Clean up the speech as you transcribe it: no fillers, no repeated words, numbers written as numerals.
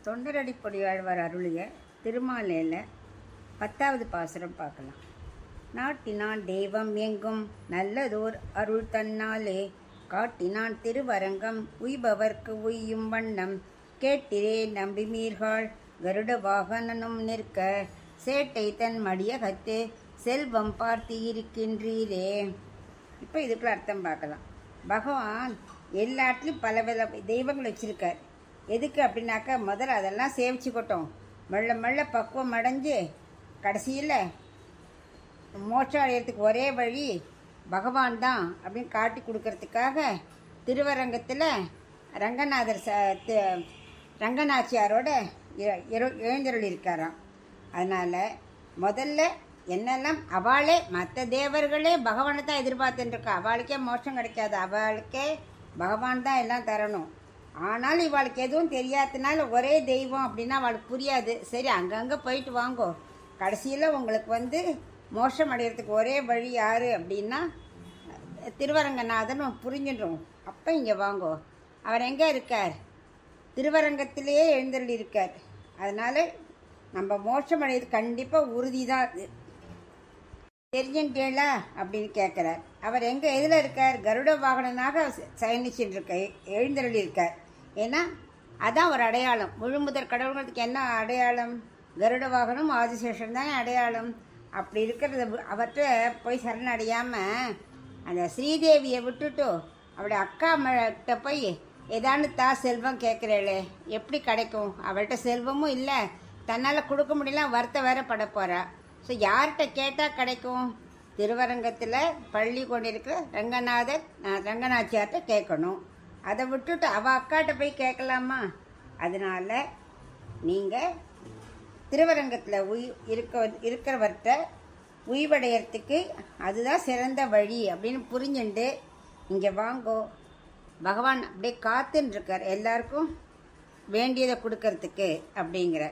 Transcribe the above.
தொண்டரடிப்பொடியாழ்வார் அருளிய திருமாலையில் 10வது பாசுரம் பார்க்கலாம். நாட்டினான் தெய்வம் எங்கும் நல்லதோர் அருள் தன்னாலே காட்டினான் திருவரங்கம் உய்பவர்க்கு உய்யும் வண்ணம் கேட்டிரே நம்பிமீர்கள் கருட வாகனனும் நிற்க சேட்டை தன் மடியகத்து செல்வம் பார்த்து இருக்கின்றீரே. இப்போ இதுக்குள்ள அர்த்தம் பார்க்கலாம். பகவான் எல்லாத்துலேயும் பல வித தெய்வங்கள் வச்சுருக்கார். எதுக்கு அப்படின்னாக்கா முதல்ல அதெல்லாம் சேவிச்சுக்கிட்டோம், மெல்ல மெல்ல பக்குவம் அடைஞ்சு கடைசியில் மோட்சம் அடையிறதுக்கு ஒரே வழி பகவான் தான் அப்படின்னு காட்டி கொடுக்கறதுக்காக திருவரங்கத்தில் ரங்கநாச்சியாரோட எழுந்தருள் இருக்காராம். அதனால் முதல்ல என்னெல்லாம் அவளே மற்ற தேவர்களே பகவானை தான் எதிர்பார்த்துட்டுருக்கா. அவளுக்கே மோட்சம் கிடைக்காது, அவளுக்கே பகவான் தான் எல்லாம் தரணும். ஆனாலும் இவளுக்கு எதுவும் தெரியாததுனால ஒரே தெய்வம் அப்படின்னா அவளுக்கு புரியாது. சரி, அங்கங்கே போயிட்டு வாங்கோ, கடைசியில் உங்களுக்கு மோட்சம் அடைகிறதுக்கு ஒரே வழி யார் அப்படின்னா திருவரங்கநாதன் புரிஞ்சிடும். அப்போ இங்கே வாங்கோ, அவர் எங்கே இருக்கார்? திருவரங்கத்திலேயே எழுந்தருளி இருக்கார். அதனால் நம்ம மோட்சம் அடைகிறது கண்டிப்பாக உறுதி தான். அது தெரிஞ்சுட்டேளா அப்படின்னு கேட்குறார். அவர் எங்கே எதில் இருக்கார்? கருட வாகனனாக சயனிச்சுட்டு இருக்க எழுந்தருளி இருக்கார். ஏன்னா அதான் ஒரு அடையாளம். முழுமுதற் கடவுளுக்கு என்ன அடையாளம்? கருட வாகனம் ஆதிசேஷன் தான் அடையாளம். அப்படி இருக்கிறத அவர்கிட்ட போய் சரணடையாமல் அந்த ஸ்ரீதேவியை விட்டுட்டு அவளுடைய அக்கா கிட்ட போய் ஏதானு செல்வம் கேட்குறேளே, எப்படி கிடைக்கும்? அவள்கிட்ட செல்வமும் இல்லை, தன்னால் கொடுக்க முடியல, வருத்த வேற பட போகிறா. ஸோ யார்கிட்ட கேட்டால் கிடைக்கும்? திருவரங்கத்தில் பள்ளி கொண்டிருக்கிற ரங்கநாச்சியார்கிட்ட கேட்கணும். அதை விட்டுட்டு அவள் அக்காட்ட போய் கேட்கலாமா? அதனால் நீங்கள் திருவரங்கத்தில் இருக்கிறவர்கிட்ட உய்வடையறதுக்கு அதுதான் சிறந்த வழி அப்படின்னு புரிஞ்சுண்டு இங்கே வாங்கோ, பகவான் அப்படியே காத்துன்னு இருக்கார் எல்லாருக்கும் வேண்டியதை கொடுக்கறதுக்கு அப்படிங்கிற